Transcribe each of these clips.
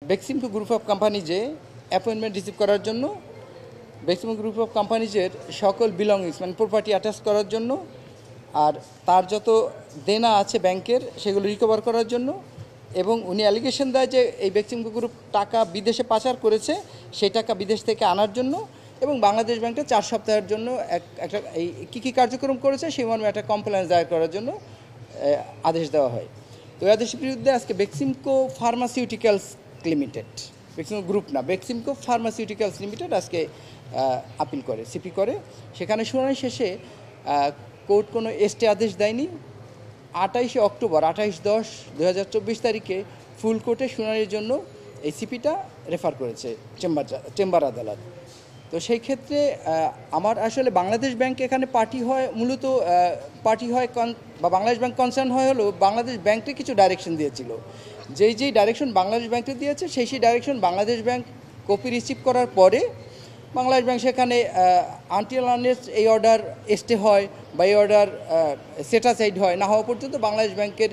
Beximco group of কোম্পানিজে appointment receive করার জন্য, বেক্সিমকো গ্রুপ অফ কোম্পানিজের সকল বিলংস মানে প্রপার্টি অ্যাটাচ করার জন্য, আর তার যত দেনা আছে ব্যাংকের সেগুলো রিকভার করার জন্য, এবং উনি অ্যালিগেশন দেয় যে এই বেক্সিমকো গ্রুপ টাকা বিদেশে পাচার করেছে, সেই টাকা বিদেশ থেকে আনার জন্য, এবং বাংলাদেশ ব্যাংকটা 4 সপ্তাহের জন্য একটা এই কী কার্যক্রম করেছে সেই মর্মে একটা কমপ্লেন্স দায়ের করার জন্য আদেশ দেওয়া হয়। তো এই আদেশের বিরুদ্ধে আজকে Beximco pharmaceuticals limited, Beximco group না, বেক্সিমকো ফার্মাসিউটিক্যালস লিমিটেড আজকে আপিল করে, সিপি করে। সেখানে শুনানি শেষে কোর্ট কোনো স্টে আদেশ দেয়নি। 28 অক্টোবর 28/10/2024 তারিখে ফুল কোর্টে শুনানির জন্য এই সিপিটা রেফার করেছে চেম্বার আদালত। তো সেই ক্ষেত্রে আমার আসলে বাংলাদেশ ব্যাংক এখানে পার্টি হয়, মূলত পার্টি হয় বা বাংলাদেশ ব্যাংক কনসার্ন হয় হলো বাংলাদেশ ব্যাংককে কিছু ডাইরেকশন দিয়েছিল। যেই ডাইরেকশন বাংলাদেশ ব্যাংককে দিয়েছে সেই direction Bangladesh bank copy receive করার পরে বাংলাদেশ ব্যাংক সেখানে আনটিল আনলেস এই অর্ডার স্টে হয় বা এই অর্ডার সেটাসাইড হয় না হওয়া পর্যন্ত বাংলাদেশ ব্যাংকের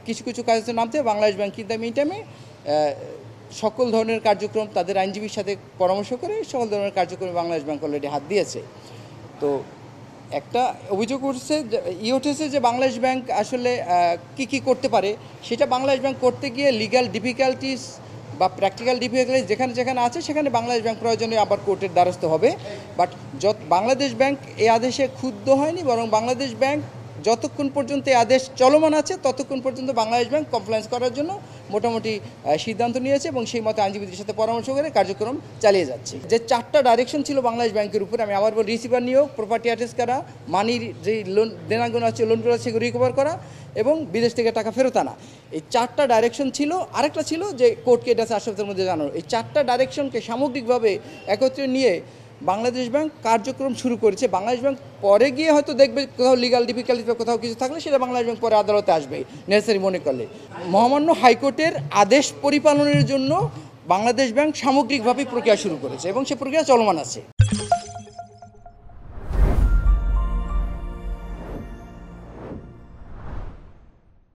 কিছু কিছু কাজে নামতে বাংলাদেশ ব্যাংক কিন্তু মিটামে সকল ধরনের কার্যক্রম তাদের আইনজীবীর সাথে পরামর্শ করে সকল ধরনের কার্যক্রমে বাংলাদেশ ব্যাংক অলরেডি হাত দিয়েছে। তো একটা অভিযোগ উঠেছে যে বাংলাদেশ ব্যাংক আসলে কি করতে পারে, সেটা বাংলাদেশ ব্যাংক করতে গিয়ে লিগ্যাল ডিফিকাল্টিস বা প্র্যাকটিক্যাল ডিফিকাল্টিস যেখানে আছে সেখানে বাংলাদেশ ব্যাংক প্রয়োজনে আবার কোর্টের দ্বারস্থ হবে। বাট বাংলাদেশ ব্যাংক এই আদেশে ক্ষুব্ধ হয়নি, বরং বাংলাদেশ ব্যাংক যতক্ষণ পর্যন্ত এই আদেশ চলমান আছে ততক্ষণ পর্যন্ত বাংলাদেশ ব্যাংক কমপ্লায়েন্স করার জন্য মোটামুটি সিদ্ধান্ত নিয়েছে এবং সেই মতো আইনজীবীদের সাথে পরামর্শ করে কার্যক্রম চালিয়ে যাচ্ছে। যে 4টা ডাইরেকশন ছিল বাংলাদেশ ব্যাংকের উপরে, আমি আবার বলি, রিসিভার নিয়োগ, প্রপার্টি অ্যাটাচ করা, মানির যে লোন দেনাগুলো আছে লোনগুলো আছে সেগুলো রিকভার করা এবং বিদেশ থেকে টাকা ফেরত আনা। এই 4টা ডাইরেকশন ছিল। আরেকটা ছিল যে কোর্টকে এটা 4 সপ্তাহের মধ্যে জানানো। এই 4টা ডাইরেকশনকে সামগ্রিকভাবে একত্রে নিয়ে বাংলাদেশ ব্যাংক কার্যক্রম শুরু করেছে। বাংলাদেশ ব্যাংক পরে গিয়ে হয়তো দেখবে কোথাও লিগাল ডিফিকাল্টি বা কোথাও কিছু থাকলে সেটা বাংলাদেশ ব্যাংক পরে আদালতে আসবে নেসেসারি মনে করলে। মহামান্য হাইকোর্টের আদেশ পরিপালনের জন্য বাংলাদেশ ব্যাংক সামগ্রিকভাবে প্রক্রিয়া শুরু করেছে এবং সে প্রক্রিয়া চলমান আছে।